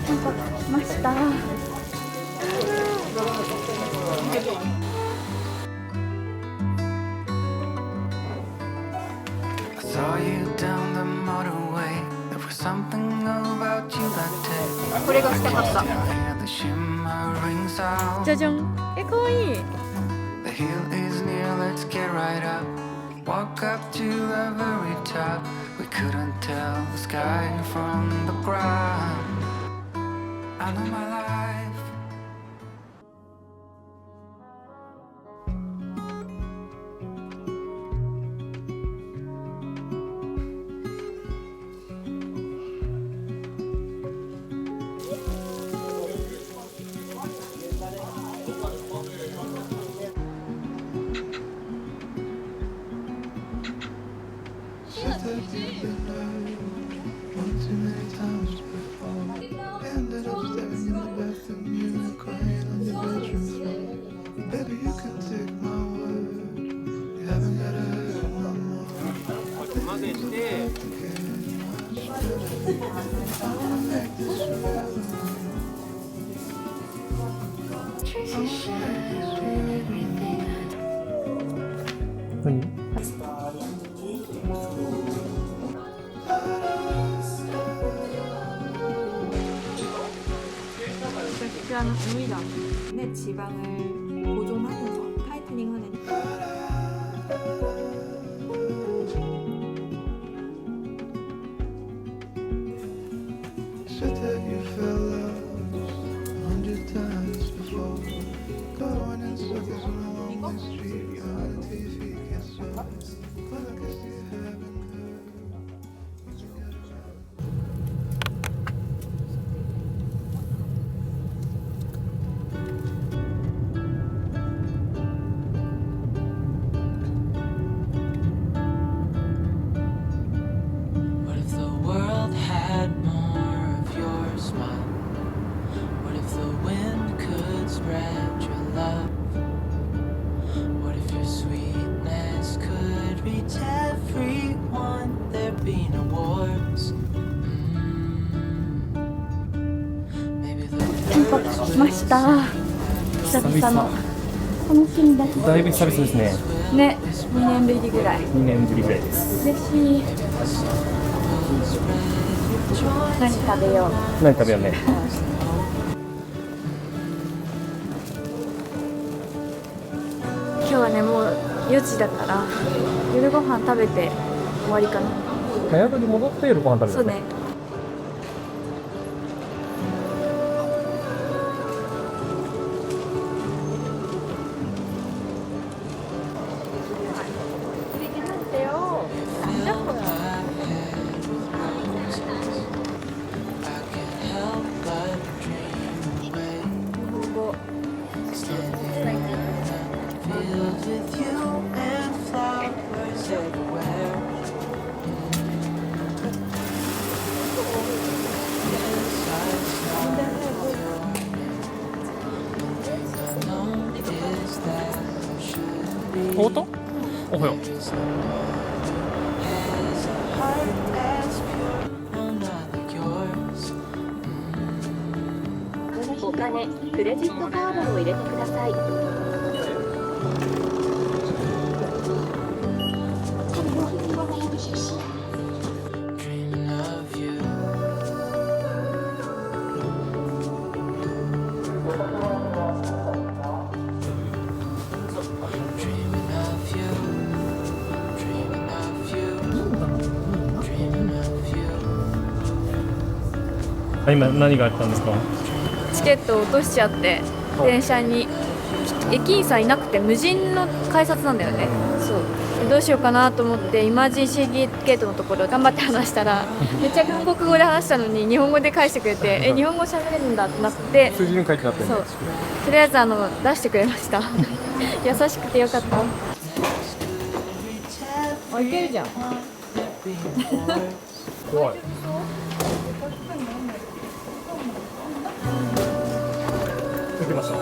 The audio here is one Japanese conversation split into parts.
到着しました。これがしたかった。じゃじゃん。かわいい。Walk up to the very top. We couldn't tell the sky from the ground. I know my life. One too many times before. Ended up staring in the bathroom mirror, crying on your bedroom floor. Baby, you can take my word. You haven't got to hurt no more. Things are getting much better. I wanna make this real. Tracy,何？여기다 내 지방을 보존하면서 타이트닝하는. Said that you fell lost 100 times before. Going in circles along the street, you're hard until your feet get sore. But I guess you haven't heard. 到着しました。久々の楽しみです。だいぶ久々ですね。ね、2年ぶりぐらい。2年ぶりぐらいです。嬉しい。何食べよう。何食べようね。今日はね、もう4時だから夜ご飯食べて終わりかな。早取り戻って夜ご飯食べる。そうね。おと？おはよう。お金、クレジットカードを入れてください。今何があったんですか？チケットを落としちゃって電車に駅員さんいなくて無人の改札なんだよね。そうでどうしようかなと思ってイマージンシーゲートのところ頑張って話したらめっちゃ韓国語で話したのに日本語で返してくれて日本語喋れるんだってなって数字に書いてあってんそうとりあえず出してくれました優しくてよかった。あ、いけるじゃん怖い。受けました。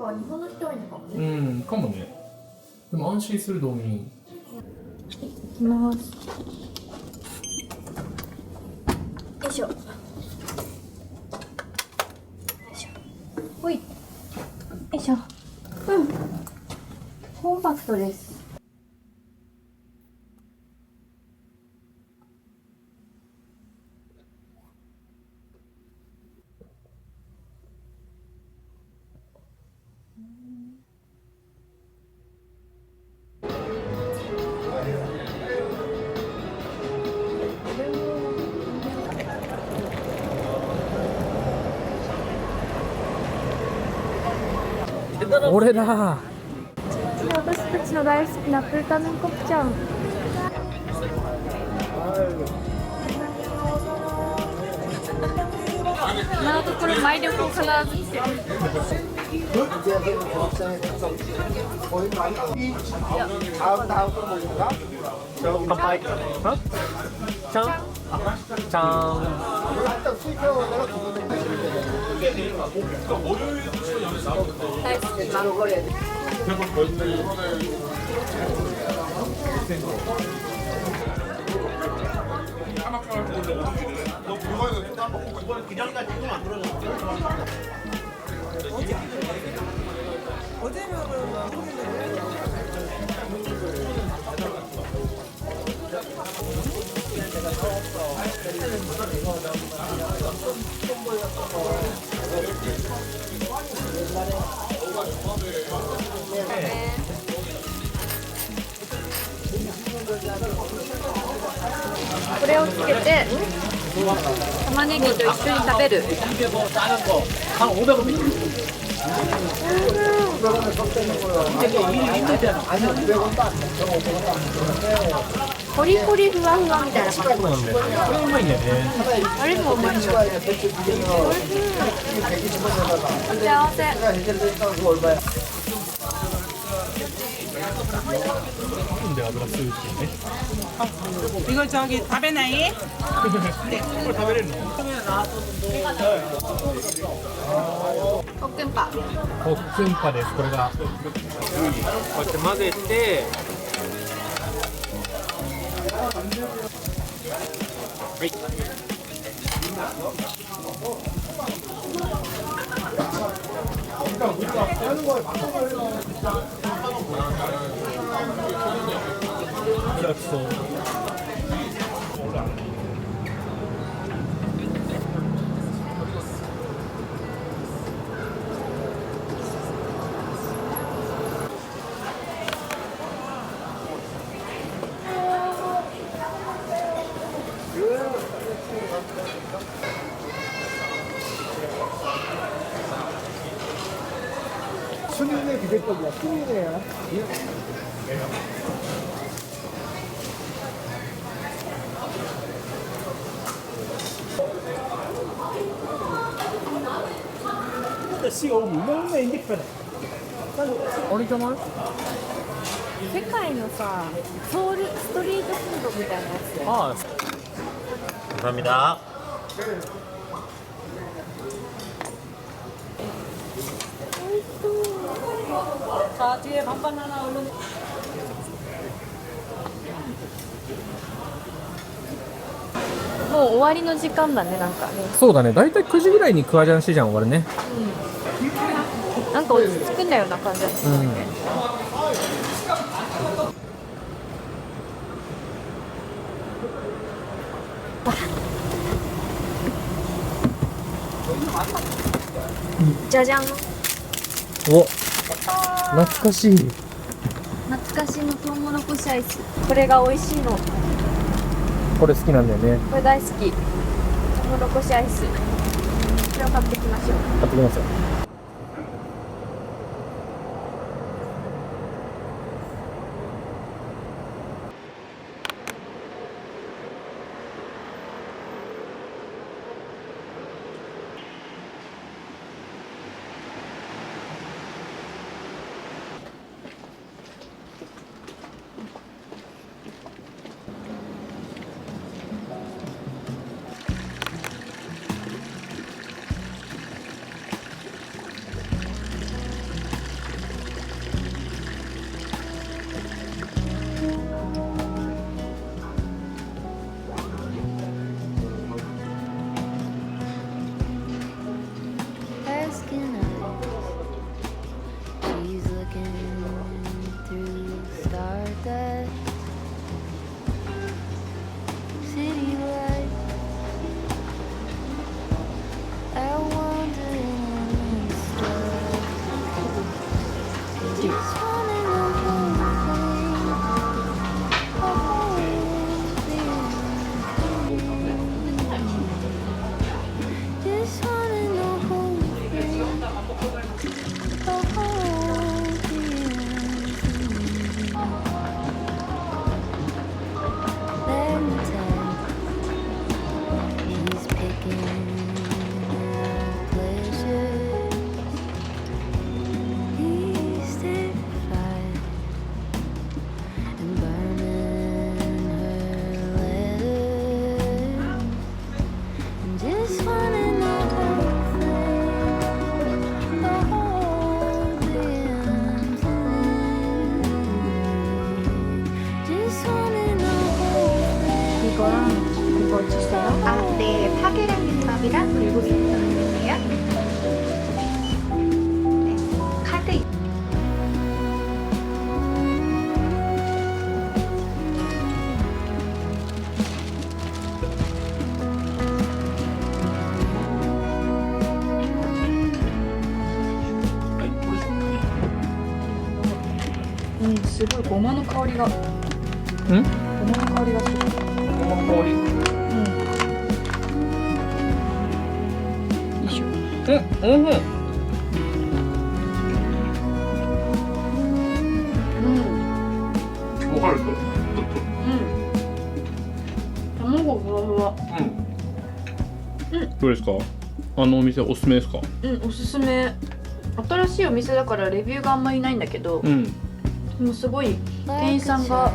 か日本の人多いのかもね。うんかもね。でも安心する道民。いきます。よいしょ。よいしょ。ほい。よいしょ。うん。コンパクトです。俺だ。私たちの大好きなプルタヌンコプチャン。今のところ毎旅行必ず来てる。乾杯。ちゃん。ちゃん。大好きマンゴレー。これをつけて玉ねぎと一緒に食べる。コリコリふわふわみたいな感じ。そうなんだよね。これうまいんだよね。あれもうまいんだよ。幸せ。なんで油吸うっていうね。이거 저기 다베나이?これ食べれるの？コックンパ。コックンパです。これが。こうやって混ぜて。はい。焼きそう。순위네 비대떡이야. 순위네야. あれじゃない？世界のさ、ソウルストリートフードみたいなやつ。ああ。 감사합니다. 자, 뒤에 반반 하나 얼른. もう終わりの時間だね、なんかね。そうだね。だいたい9時ぐらいにクワジャンシジャン終わるね。なんか落ち着くんだような感じだった。うん。じゃじゃん。お、懐かしい。懐かしのトウモロコシアイス。これが美味しいの。これ好きなんだよね。これ大好き。トウモロコシアイス。これを買ってきましょう。買ってきますよ。 이거랑 이거 주세요. 아, 네. 파계랑 김밥이랑 불고기 주세요. 네. 카드.すごいごまの香りが。ん？ごまの香りがする。この香り。よいしょ。わかると。卵ふわふわ。どうですか？あのお店おすすめですか？おすすめ。新しいお店だからレビューがあんまりないんだけど、でもすごい店員さんが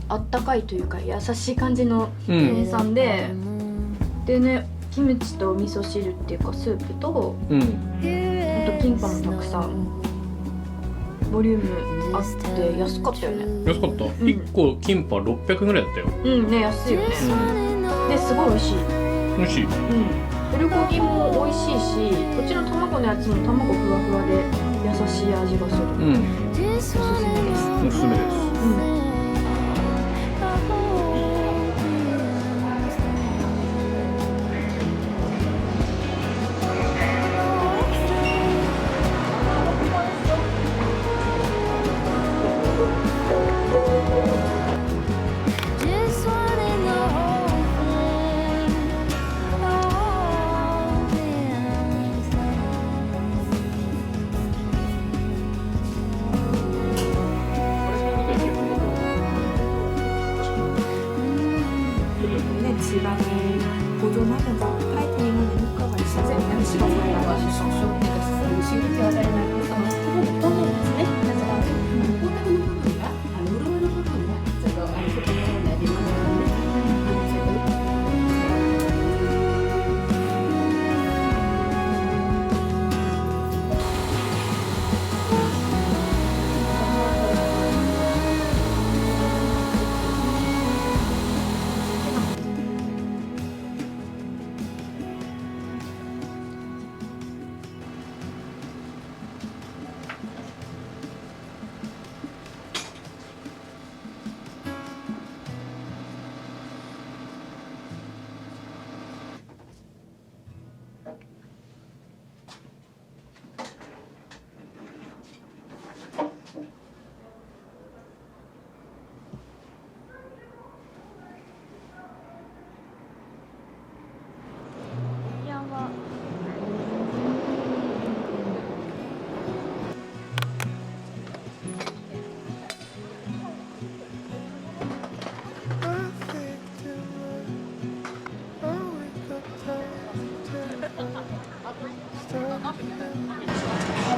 あったかいというか優しい感じの店員さんで、でね、キムチと味噌汁っていうかスープと、あとキンパもたくさんボリュームあって安かったよね。安かった。1個キンパ600円ぐらいだったよ。ね、安いよね。ですごい美味しい。美味しい。プルコギも美味しいし、こっちの卵のやつも卵ふわふわで優しい味がする。おすすめです。おすすめです。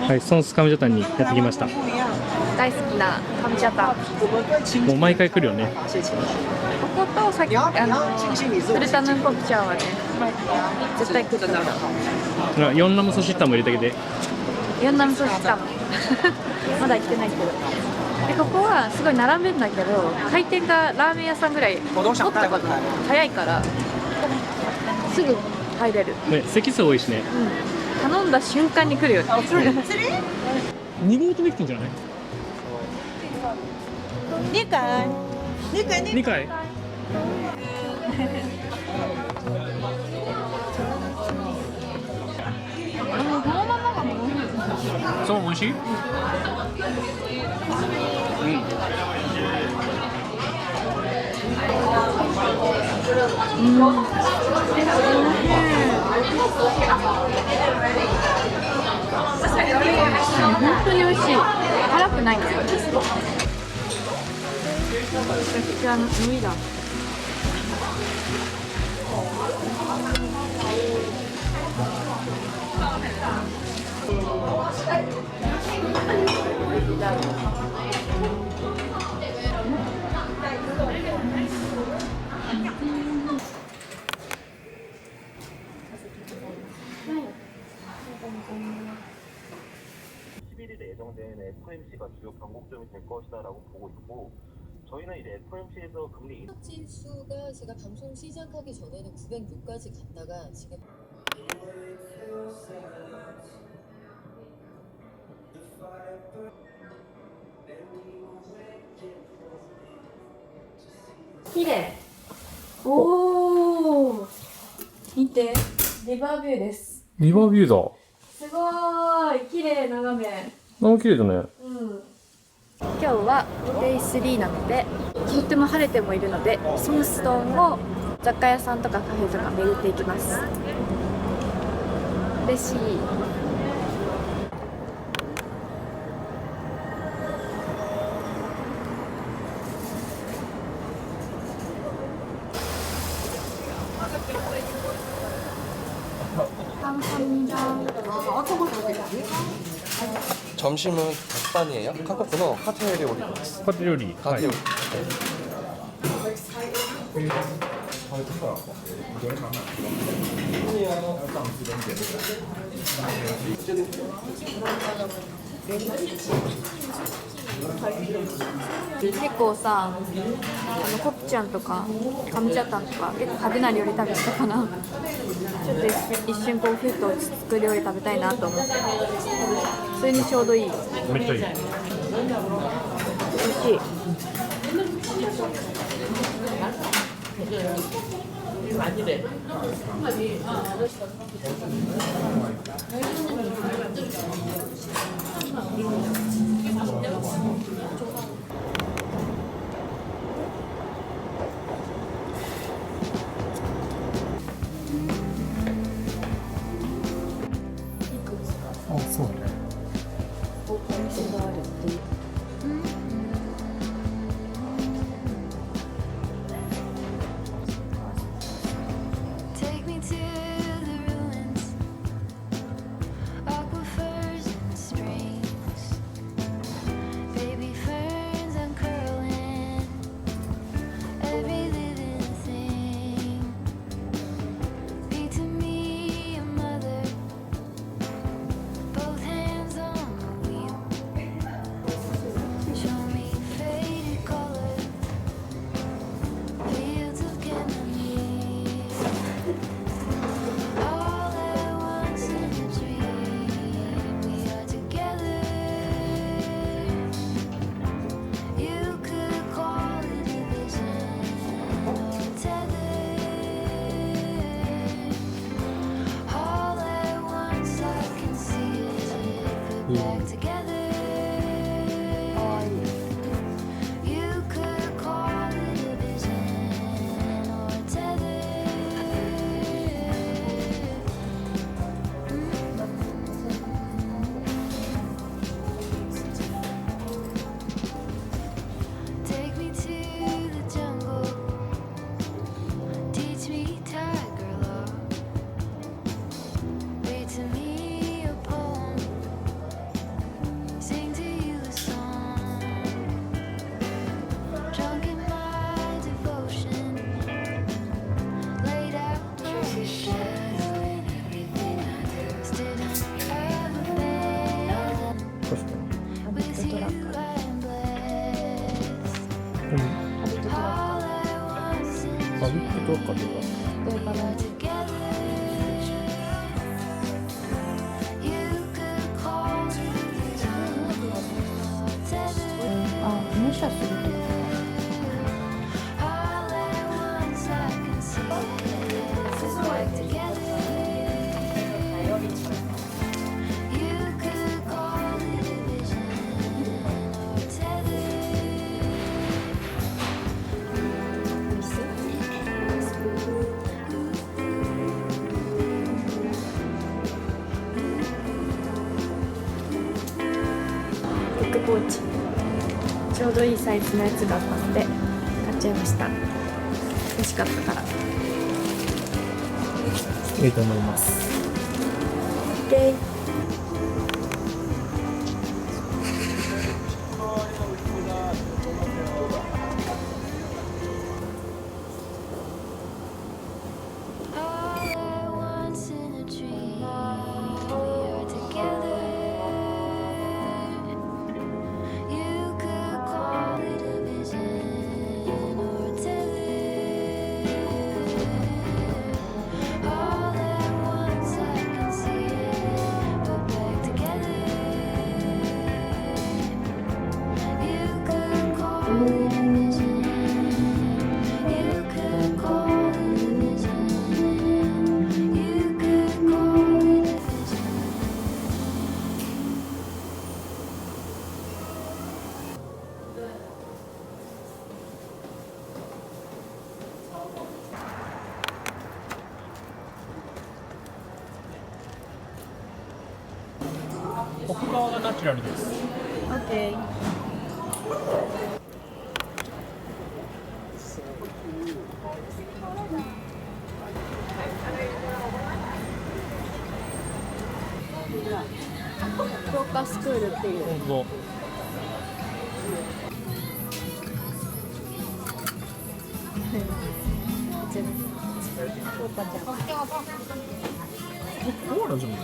はい、ソンスカムジャタンにやってきました。大好きなカムチャタン。もう毎回来るよね。こことさっきプルタヌンポプチャーはね、絶対来るから。ヨンナムソシッタンも入れてあげて。ヨンナムソシタンまだ行ってないけど。でここはすごい並ぶんだけど、開店がラーメン屋さんぐらいもっと早いからすぐ入れる。ね、席数多いしね。頼んだ瞬間に来るよね。2号とできてんじゃない？ 2回2回？そう、美味しい？本当に美味しい。辛くないんですよ。めちゃくちゃ無理だ。11일에 예정된 FOMC가 주요 변곡점이 될 것이다라고 보고 있고 저희는 이제 FOMC에서 금리 지수가 제가 방송 시작하기 전에는 906까지 갔다가 지금 綺麗。おお。見て、リバービューです。リバービューだ。すごーい、綺麗眺め。綺麗だね。うん。今日はデイ3なので、とっても晴れてもいるので、ソムストンを雑貨屋さんとかカフェとか巡っていきます。嬉しい。점심은 백반이에요? 한국분은 카트 요리. 카트 요리. 카트 요리.結構さ、コプチャンとかカムチャタンとか結構派手な料理食べてたかな。ちょっと一瞬こうふっと落ち着く料理食べたいなと思って、それにちょうどいい。めっちゃいい。美味しい。あ、そうね。お店があるっていう。バビットとかとか。入社するとか。ビッグポーチ。ちょうどいいサイズのやつがあったので買っちゃいました。美味しかったから。いいと思います。でナチュラルです。オッケー。福岡スクールっていう。本当。コーラじゃない。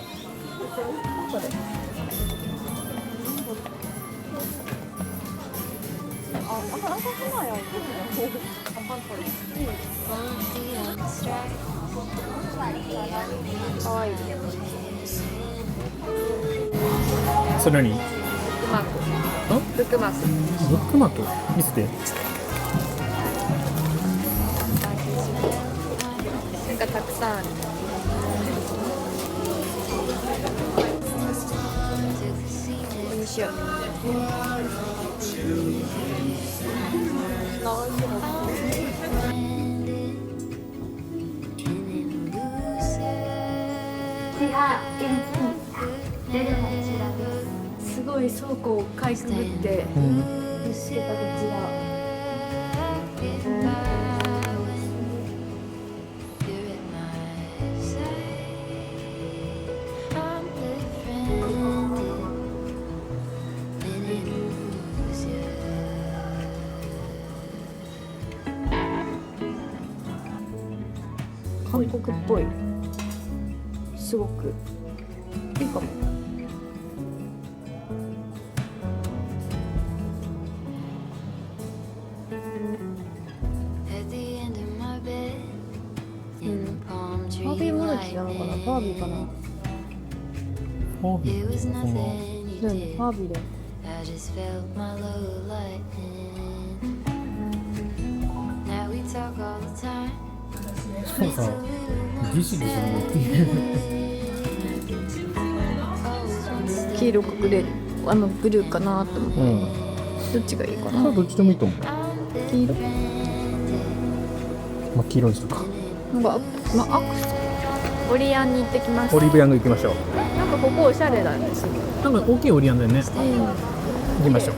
かわいい。それ何？ブックマーク。ブックマーク。ブックマーク見せて。なんかたくさんある。これにしよう。すごい倉庫をかいくぐって見つけたこちら。韓国っぽい。すごくいいかも。バービーモルチなのかな、バービーかな。バービー。だよね、バービーだよ。しかもさ、ギシギシ動いてる。黄色くグレー、ブルーかなと思って、どっちがいいかな。どっちでもいいと思う。黄色。まあ黄色にするか。オリアンに行ってきます。オリーブヤング行きましょう。なんかここおしゃれだね。なんか大きいオリアンだよね。行きましょう。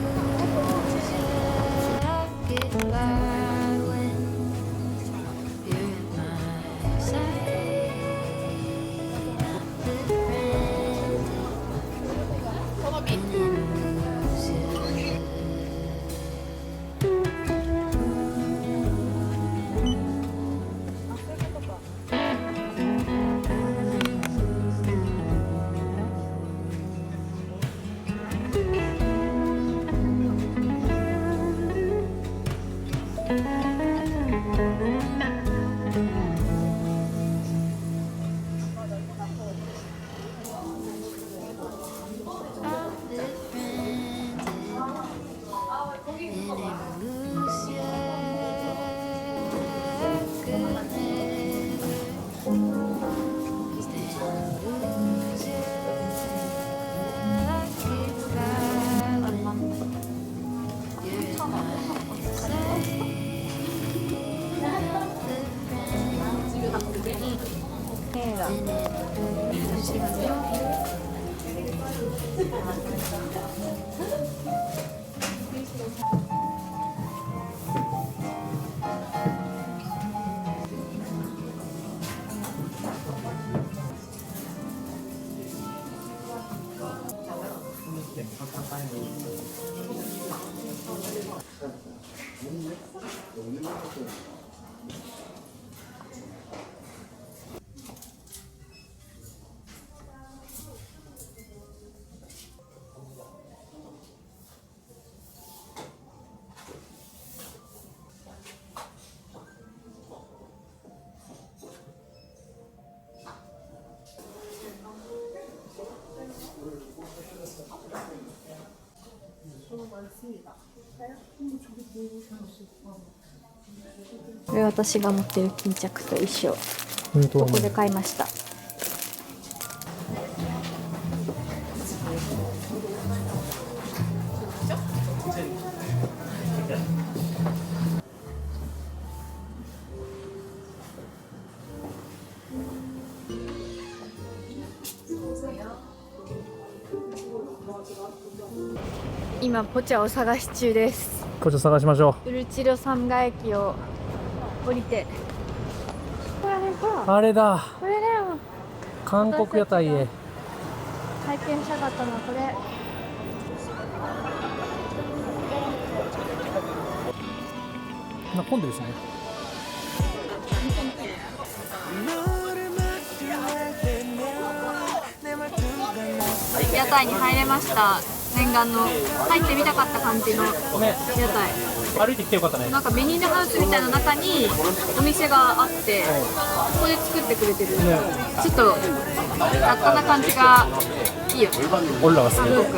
これ私が持ってる巾着と一緒。ここで買いました。今ポチャを探し中です。こっち探しましょウルチロ三ヶ駅を降りて、ほらね、ほらう。あれだ、これだよ。韓国屋台へ。体験したかったのはこれ。混んでるしね。屋台に入れました。念願の入ってみたかった感じの屋台。歩いてきてよかったね。なんかビニールハウスみたいな中にお店があって、ここで作ってくれてる。ちょっと雑多な感じがいいよ。俺らが好き。すごく。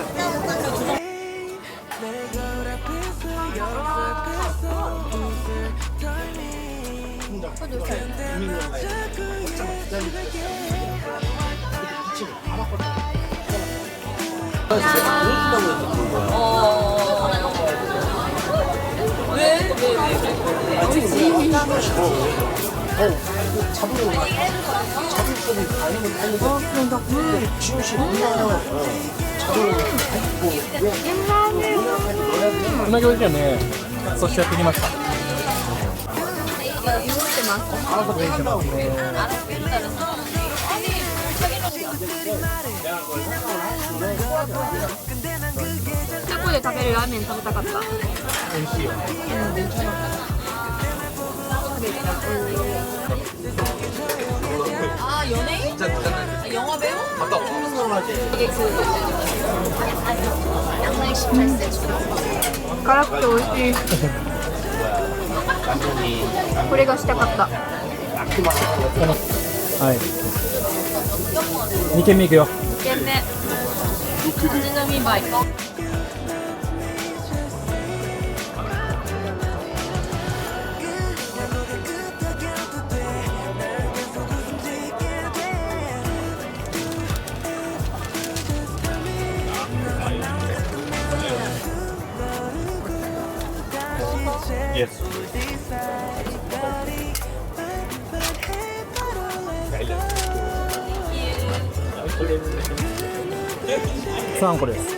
うなぎ美味しいよね。そしてやってきました。動いてます。タコで食べるラーメン食べたかった。美味しいよね。辛くて美味しい。これがしたかった。はい。2軒目行くよ。2軒目。味の見栄え。Yes. 3個です。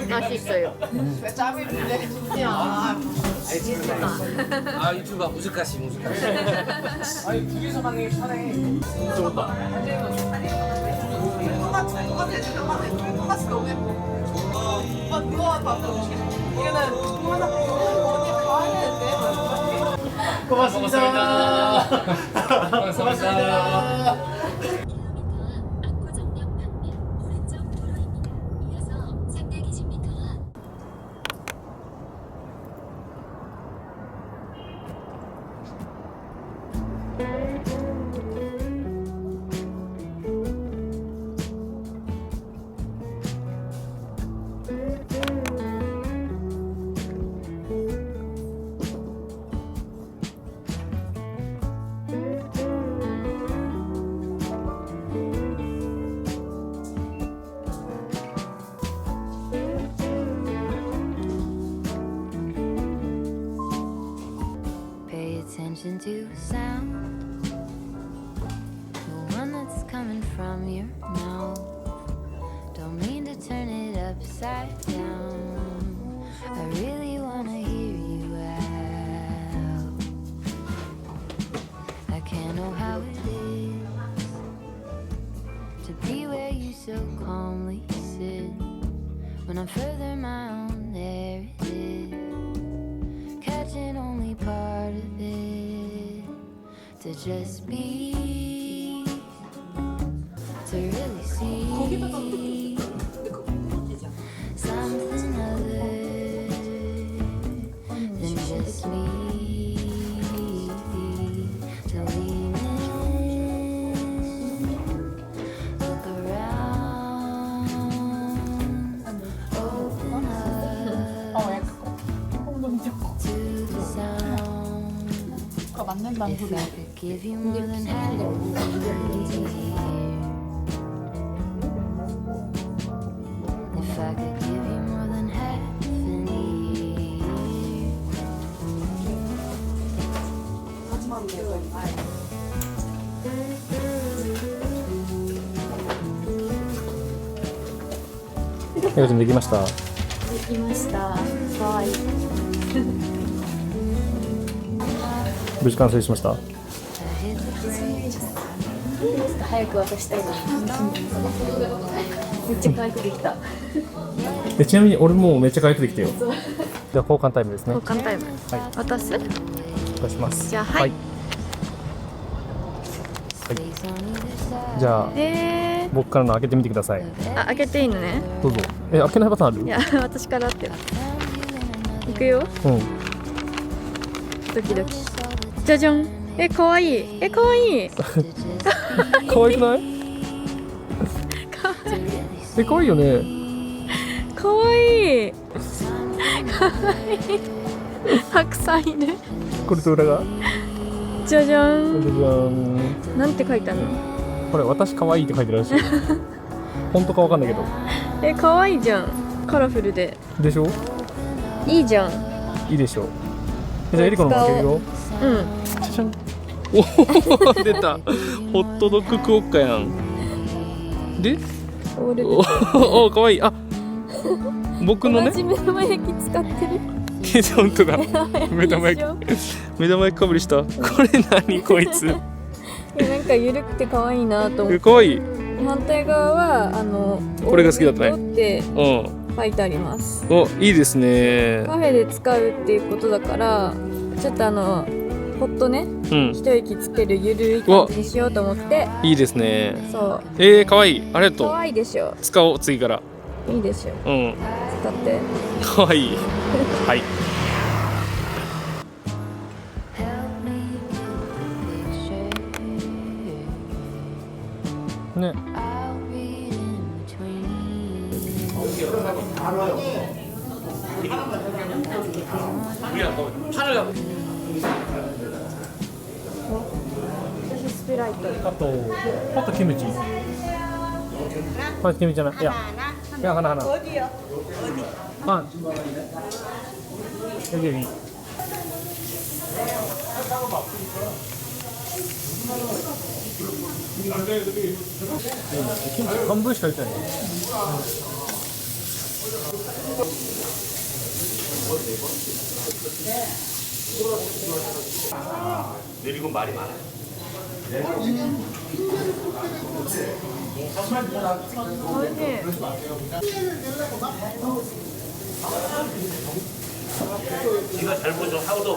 맛있어요. 아 유튜브가 무스카시. 아니 둘이서 가는 게 편해. 좋다. 고맙습니다. 고맙습니다. To sound, the one that's coming from your mouth. Don't mean to turn it upside down. I really wanna hear you out. I can't know how it is to be where you so calmly sit. When I'm further my own, there it is, catching only part of it. To just be, to really see something other than just me. To lean in, look around, 맞는 방법이. If I could give you more than half a If I could give you more than half an year.エガちゃんできました。できました。可愛い。無事完成しました。早く渡したいな。めっちゃ可愛くできた。ちなみに俺もめっちゃ可愛くできたよ。では交換タイムですね。交換タイム。はい。渡す？渡します。じゃあはい。じゃあ、僕からの開けてみてください。あ、開けていいのね。どうぞ。開けないパターンある？いや、私からって。いくよ。うん。ドキドキ。じゃじゃん。可愛い。可愛い。可愛くない？可愛いよね。可愛い。可愛い。白菜ね。これと裏が。じゃじゃん。じゃじゃん。なんて書いてあるの？これ私可愛いって書いてるらしい。本当かわかんないけど。可愛いじゃん。カラフルで。でしょ？いいじゃん。いいでしょ。じゃあエリコのも開けるよ。うん。じゃじゃん。おお出た。ホットドッグクオッカやん。で？おお可愛い。あ、僕のね。同じ目玉焼き使ってる。本当だ。目玉焼きかぶりした。これ何こいつ。なんか緩くて可愛いなと思って。可愛い。反対側はこれが好きだったね。って書いてあります。お、いいですね。カフェで使うっていうことだから、ちょっとほっとね、一息つけるゆるい感じにしようと思って。いいですね。そう。可愛い。ありがとう。可愛いでしょ。使おう次から。いいでしょ。うん。使って。可愛い。はい。ね。スプライト。あとキムチ。キムチじゃない。いや、花。パン。여기。半分しか入ってない。내리고 말이 많아. 네가 잘못 좀 하고도.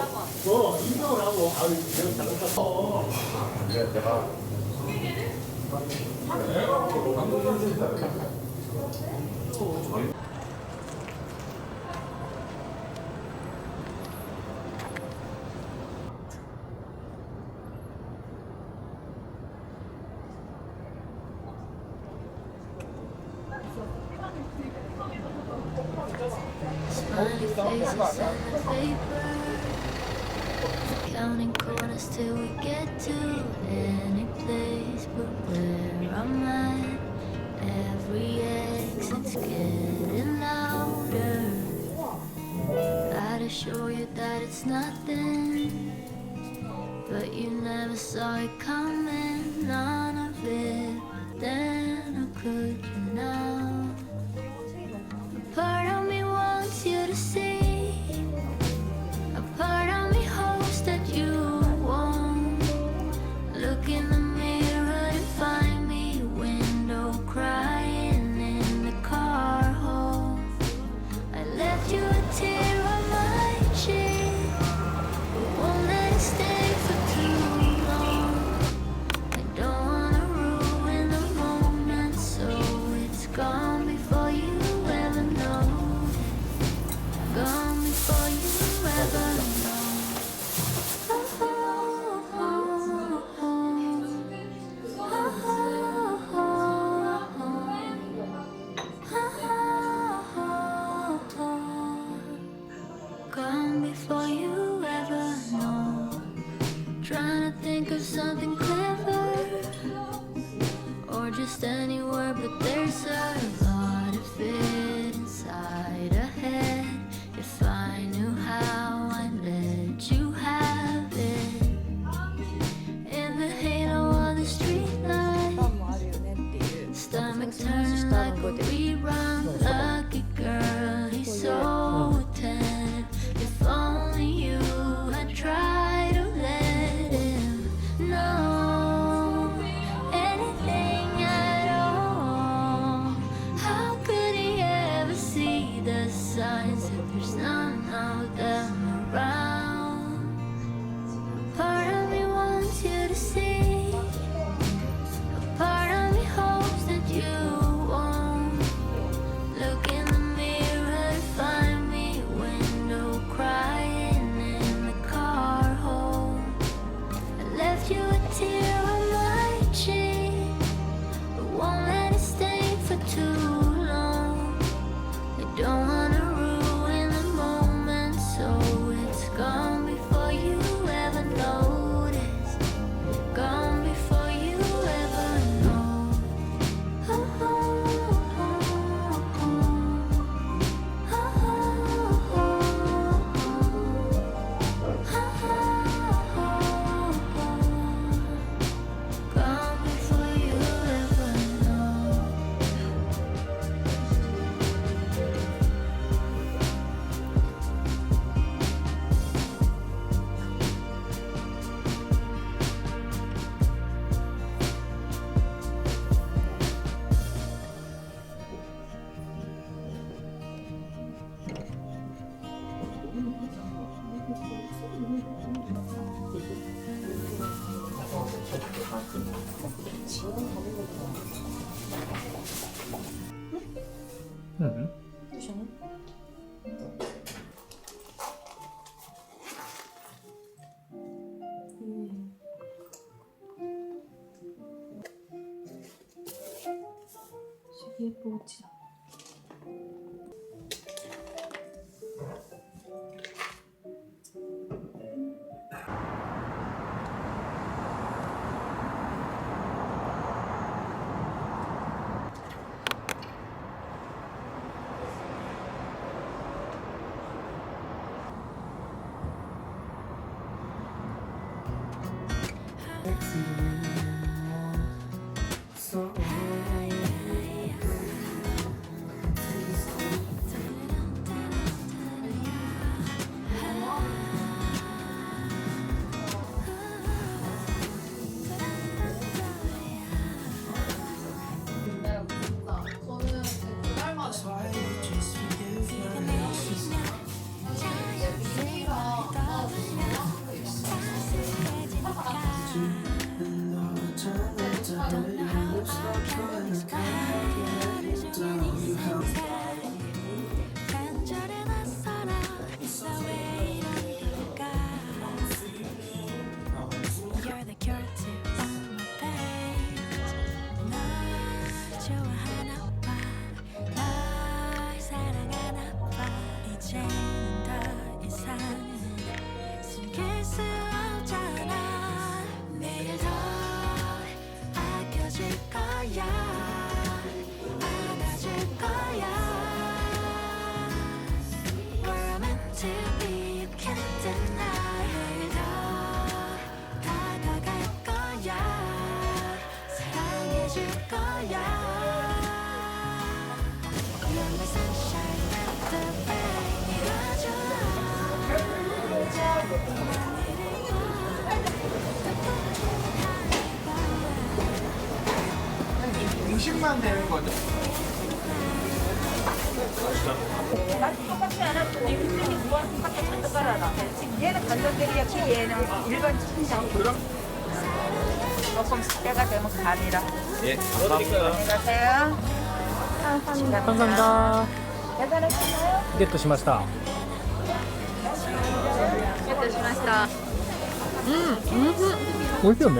Counting corners till we get to any place but where I'm at. Every exit's getting louder. I'd assure you that it's nothing, but you never saw it coming, none of it. But then how could you now? A part of me wants you to see. A part of me hopes that you won't look in the mirror and find me window crying in the car hole. I left you a tear on my cheek, but won't let it stay for too long. I don't wanna ruin the moment, so it's gone before you ever know. trying to think of something clever or just any word, but there's a lot of it inside a head. If I knew how, I'd let you have it. In the halo of the street light, stomach turning like a rerun. Lucky girl, he's so attentive. If only you had tried to let him know anything at all. How could he ever see the signs if there's none of them around? Part of me wants you to see, a part of me hopes that you won't. Look in the mirror and find me, window crying in the car home. I left you a tear on my cheek, but won't let it stay for too long. I don't wanna ruin the moment, so it's gone before you ever notice. Gone before you ever know. Gone before you ever know. 시계 포우치다. You're the cure to all my pain. 널 좋아하나 봐, 널 사랑하나 봐. 이제는 더 이상 숨길 수 없잖아. 내일 더 아껴줄 거야, 안아줄 거야. We're meant to be, you can't deny. 내일 더 다가갈 거야, 사랑해줄 거야. You're my sunshine and the rain. 네가 좋아, 난 이를 음식만 되는 거죠? 똑같이 안 하고 이 국민이 무한 똑같이 잔뜩 깔아놔. 지금 얘는 간장게리야키, 얘는 일반 치킨장. 조금 때가 되면 간이라. 예, 감사합니다. 안녕히 가세요. 감사합니다. 계산하시나요? ゲットしましたゲットしました。美味しいよね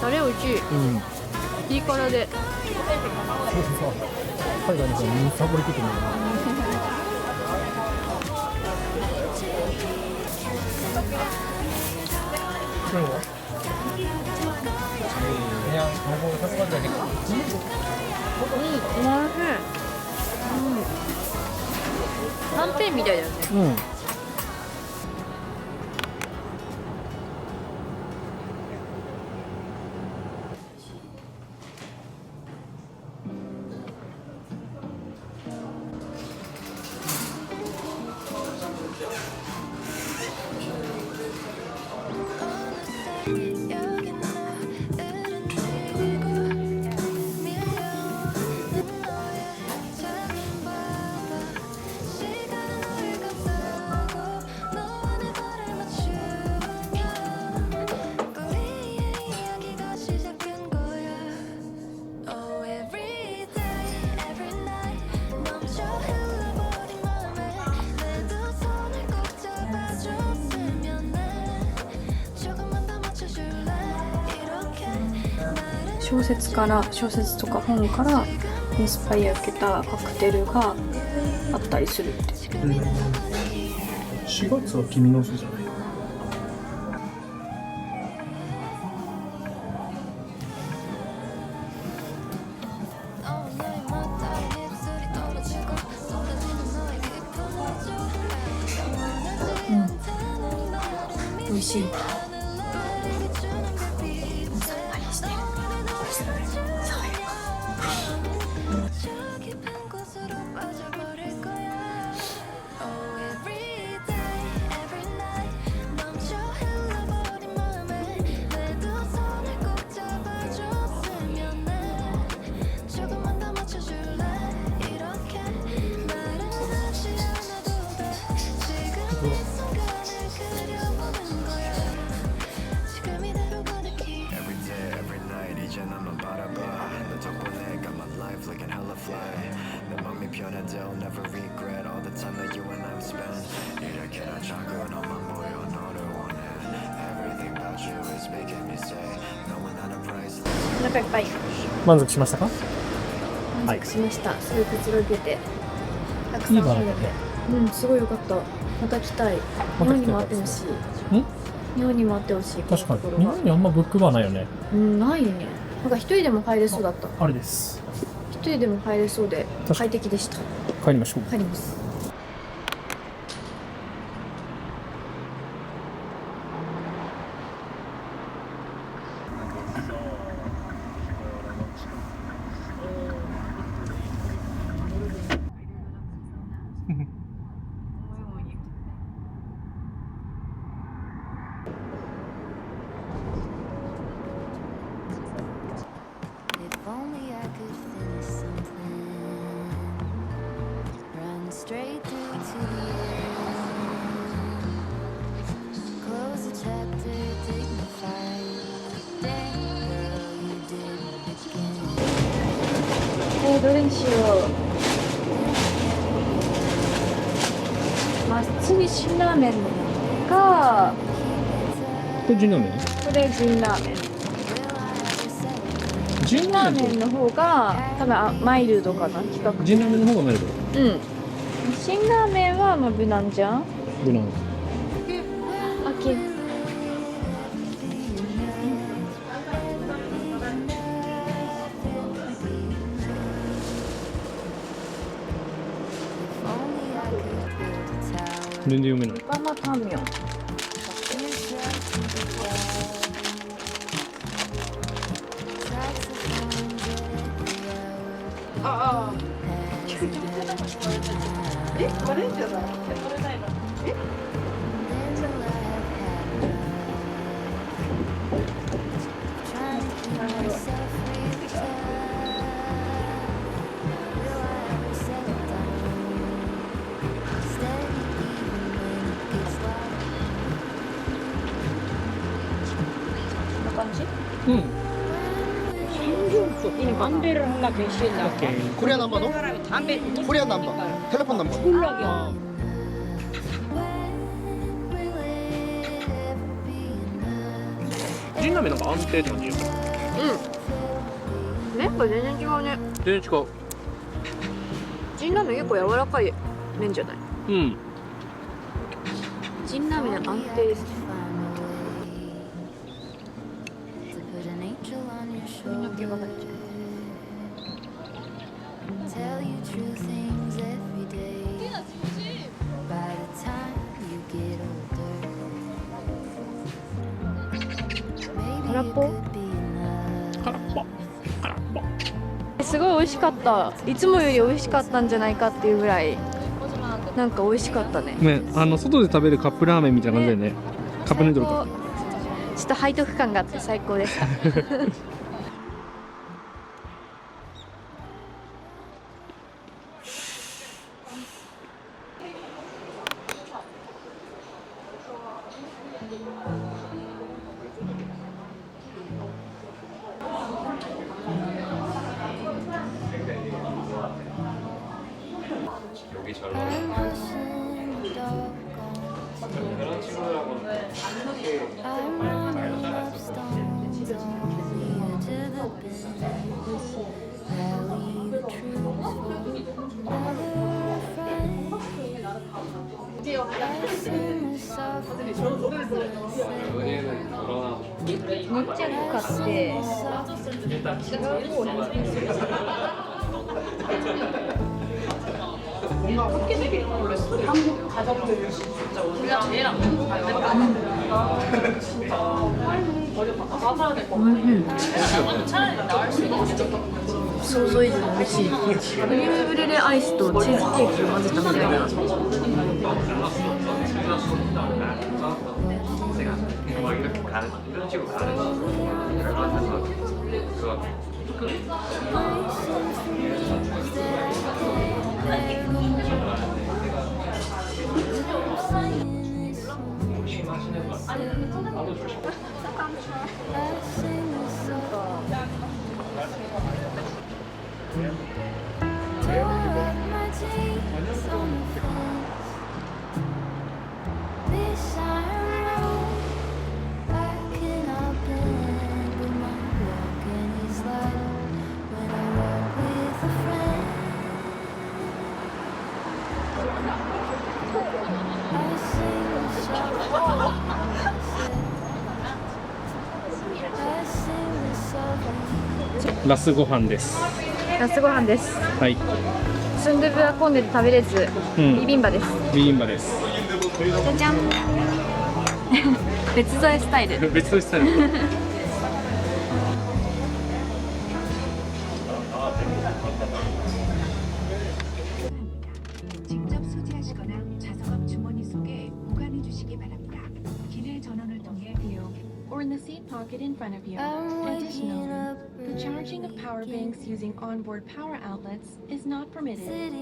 タレ美味しい。うんいい辛で。海外の人にサボりきってみるな 그냥 방법을 섞어도 되니까.はんぺんみたいだよね。小説とか本からインスパイア受けたカクテルがあったりするって。4月は君の巣じゃない。美味しい。お腹いっぱい。満足しましたか？満足しました。すごいくつろげて。たくさんいいバラだね。すごい良かった。また来たい。日本にもあってほしい。日本にもあってほしい。確かに。日本にあんまブックバーないよね。ないね。なんか一人でも入れそうだった。あれです。一人でも入れそうで快適でした。帰りましょう。帰ります。If only I could finish something, run straight through to the end, close the chapter dignified. Dang girl, you did it again. どれにしよう。まっちり辛ラーメンか。これジンラーメン？これジンラーメン。ジンラーメンの方が多分マイルドかな、比較的。ジンラーメンの方がマイルド。うん。辛ラーメンはまあ無難じゃん。無難。秋。全然読めない。パマタンミョン。ああ。え、バレンじゃない？これないの？え？うん。코리아 넘버도? 코리아 넘버. 텔레폰 넘버.ジンラーメンなんか安定って感じ。麺が全然違うね。全然違う。ジンラーメン結構柔らかい麺じゃない？うん。ジンラーメン安定ですね。空っぽ could be enough. 空っぽ空っぽ。すごい美味しかった。いつもより美味しかったんじゃないかっていうぐらいなんか美味しかったね。ね、外で食べるカップラーメンみたいな感じだよね。カップヌードルか。ちょっと背徳感があって最高でした。I'm running up stones only to the bend. Rally the troops for another friend. I sing the soft 은혜는 돌아나. めっちゃ買って想像以上に美味しい。クリームブリュレアイスとチーズケーキを混ぜたみたいな。 뭐 이렇게 가는 이런 식으로 가는 거. 그거ラスご飯です。ラスご飯です。はい。スンドゥブは混んでて食べれず、ビビンバです。ビビンバです。じゃじゃん。別添えスタイル。別のスタイル。 직접 소지하시거나 자석업 주머니 속에 보관해 주시기 바랍니다. 기내 전원을 통해 비용 or in the seat pocket in front of you. Additionally, the charging of power banks using onboard power outlets is not permitted.